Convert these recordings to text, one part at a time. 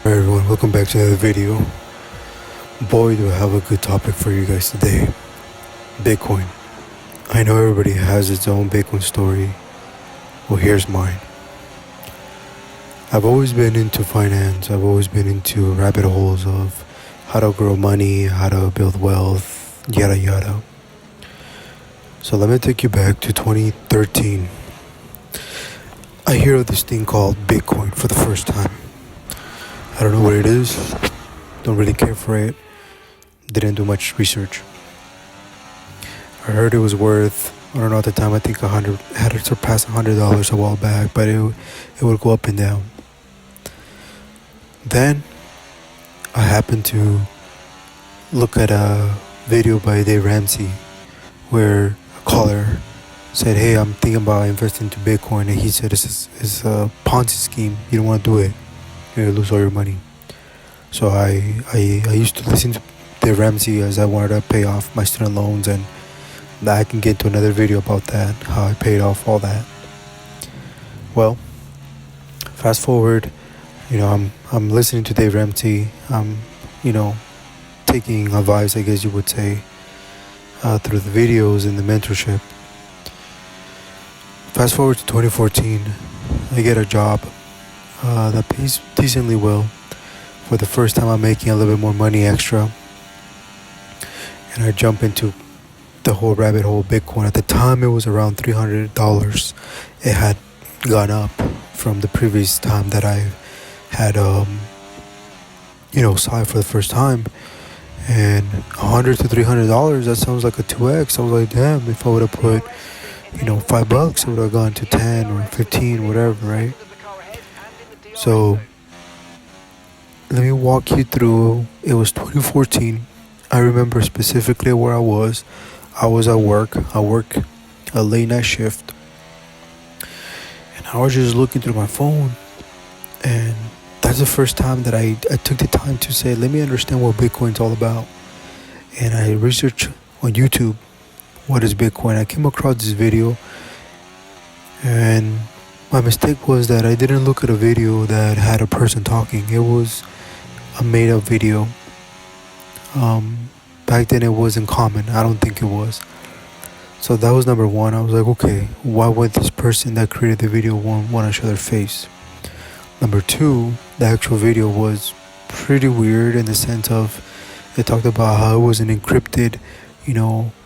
Everyone, welcome back to another video. Boy, do I have a good topic for you guys today. Bitcoin. I know everybody has its own Bitcoin story. Well, here's mine. I've always been into finance. I've always been into rabbit holes of how to grow money, how to build wealth, yada yada. So let me take you back to 2013. I hear of this thing called Bitcoin for the first time. I don't know what it is. Don't really care for it. Didn't do much research. I heard it was worth, I don't know at the time, I think had it surpassed $100 a while back, but it would go up and down. Then I happened to look at a video by Ramsey where a caller said, "Hey, I'm thinking about investing into Bitcoin," and he said it's a Ponzi scheme. You don't want to do it. You're gonna lose all your money. So I used to listen to Dave Ramsey as I wanted to pay off my student loans, and I can get to another video about that, how I paid off all that. Well, fast forward, I'm listening to Dave Ramsey. I'm taking advice, I guess you would say, through the videos and the mentorship. Fast forward to 2014, I get a job that pays decently well. For the first time, I'm making a little bit more money extra, and I jump into the whole rabbit hole of Bitcoin. At the time, it was around $300. It had gone up from the previous time that I had saw it for the first time. And $100 to $300, that sounds like a 2x. I was like, damn, if I would have put $5, it would have gone to 10 or 15, whatever, right? So let me walk you through. It was 2014. I remember specifically where I was. I was at work. I work a late night shift, and I was just looking through my phone, and that's the first time that I took the time to say, let me understand what Bitcoin's all about. And I researched on YouTube, what is Bitcoin. I came across this video, and my mistake was that I didn't look at a video that had a person talking. It was a made-up video. Back then it wasn't common. I don't think it was. So that was number one. I was like, okay, why would this person that created the video want to show their face? Number two, the actual video was pretty weird in the sense of it talked about how it was an encrypted,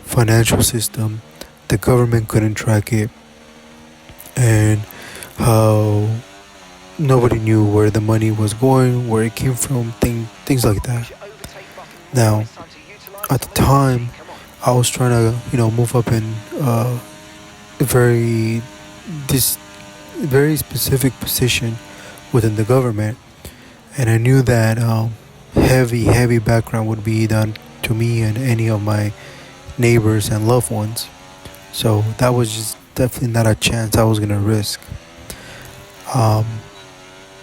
financial system. The government couldn't track it, and how nobody knew where the money was going, where it came from, things like that. Now, at the time, I was trying to, move up in a very specific position within the government, and I knew that heavy background would be done to me and any of my neighbors and loved ones. So that was just definitely not a chance I was gonna risk.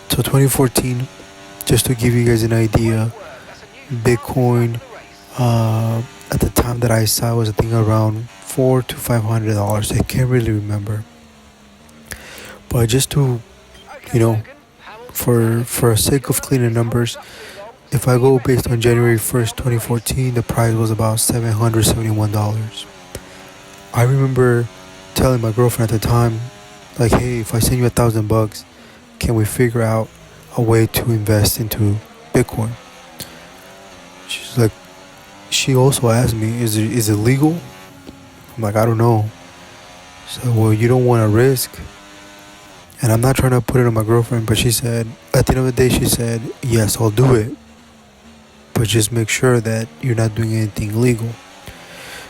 So 2014, just to give you guys an idea, Bitcoin at the time that I saw was I think around $400 to $500. I can't really remember, but just to for a sake of cleaner numbers, if I go based on January 1st, 2014, the price was about $771. I remember telling my girlfriend at the time, like, hey, if I send you $1,000, can we figure out a way to invest into Bitcoin? She's like, she also asked me, is it legal? I'm like, I don't know. So, well, you don't want to risk. And I'm not trying to put it on my girlfriend, but she said, at the end of the day, she said, yes, I'll do it, but just make sure that you're not doing anything illegal.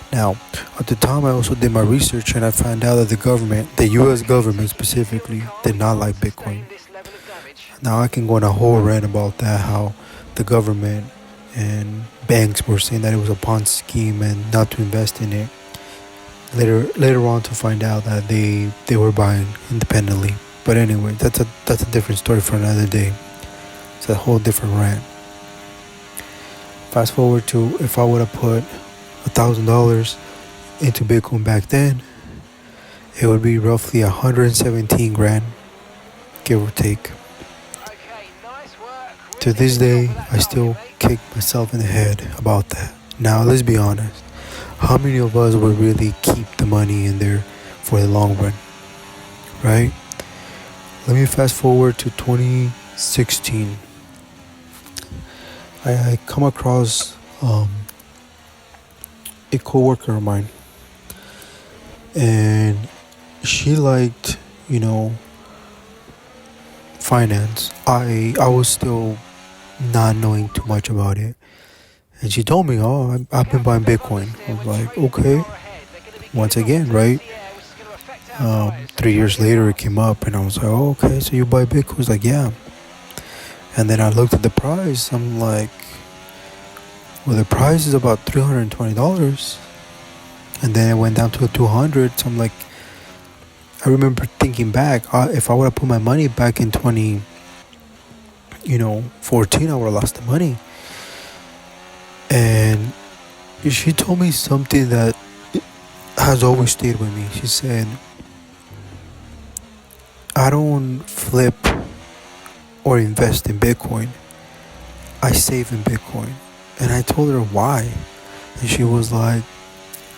Now, at the time, I also did my research, and I found out that the U.S. government specifically, did not like Bitcoin. Now, I can go on a whole rant about that, how the government and banks were saying that it was a Ponzi scheme and not to invest in it. Later on, to find out that they were buying independently. But anyway, that's a different story for another day. It's a whole different rant. Fast forward to, if I would have put $1,000 into Bitcoin back then, it would be roughly 117 grand, give or take. To this day, I still kick myself in the head about that. Now, let's be honest. How many of us would really keep the money in there for the long run, right? Let me fast forward to 2016. I come across a coworker of mine, and she liked, you know, finance. I was still not knowing too much about it, and she told me, "Oh, I've been buying Bitcoin." I was like, "Okay." Once again, right? 3 years later, it came up, and I was like, "Oh, okay. So you buy Bitcoin?" I was like, "Yeah." And then I looked at the price. I'm like, "Well, the price is about $320." And then it went down to 200. So I'm like, I remember thinking back, if I would have put my money back in 14, I would have lost the money. And she told me something that has always stayed with me. She said, "I don't flip or invest in Bitcoin. I save in Bitcoin." And I told her why. And she was like,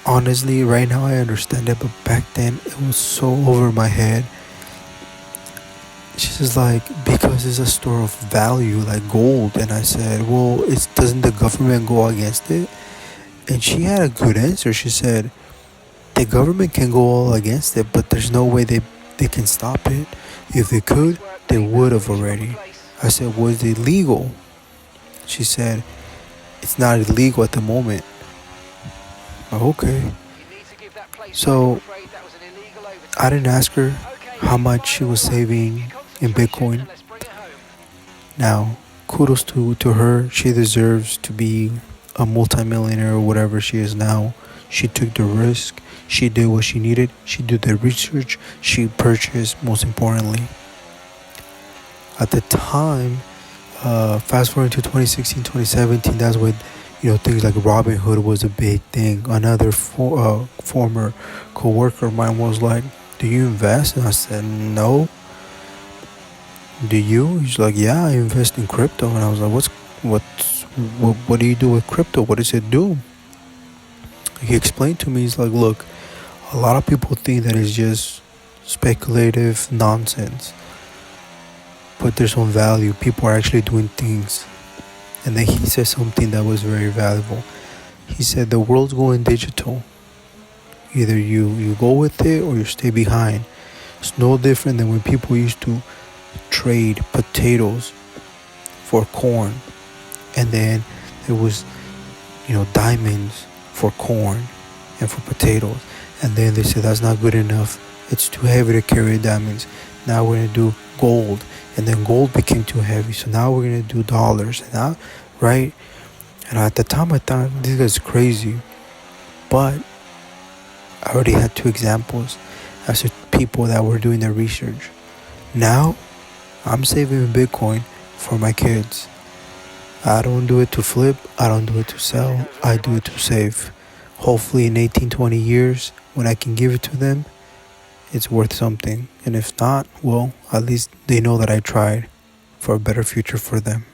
"Honestly, right now I understand it, but back then it was so over my head." She's like, "Because it's a store of value like gold." And I said, "Well, doesn't the government go against it?" And she had a good answer. She said, "The government can go all against it, but there's no way they can stop it. If they could, they would have already." I said, "Was it legal?" She said, "It's not illegal at the moment." Okay. So I didn't ask her how much she was saving in Bitcoin. Now, kudos to her. She deserves to be a multimillionaire or whatever she is now. She took the risk. She did what she needed. She did the research. She purchased, most importantly. At the time, fast forward to 2016, 2017, that's when, things like Robinhood was a big thing. Another former co-worker of mine was like, "Do you invest?" And I said, "No." "Do you?" He's like, "Yeah, I invest in crypto." And I was like, what do you do with crypto? What does it do?" He explained to me, he's like, "Look, a lot of people think that it's just speculative nonsense, but there's some value. People are actually doing things." And then he said something that was very valuable. He said, "The world's going digital. Either you go with it or you stay behind." It's no different than when people used to trade potatoes for corn, and then there was, diamonds for corn and for potatoes, and then they said that's not good enough. It's too heavy to carry diamonds. Now we're gonna do gold, and then gold became too heavy, so now we're gonna do dollars. And now, right? And at the time, I thought this guy's crazy, but I already had two examples as to people that were doing their research. Now, I'm saving Bitcoin for my kids. I don't do it to flip. I don't do it to sell. I do it to save. Hopefully in 18, 20 years, when I can give it to them, it's worth something. And if not, well, at least they know that I tried for a better future for them.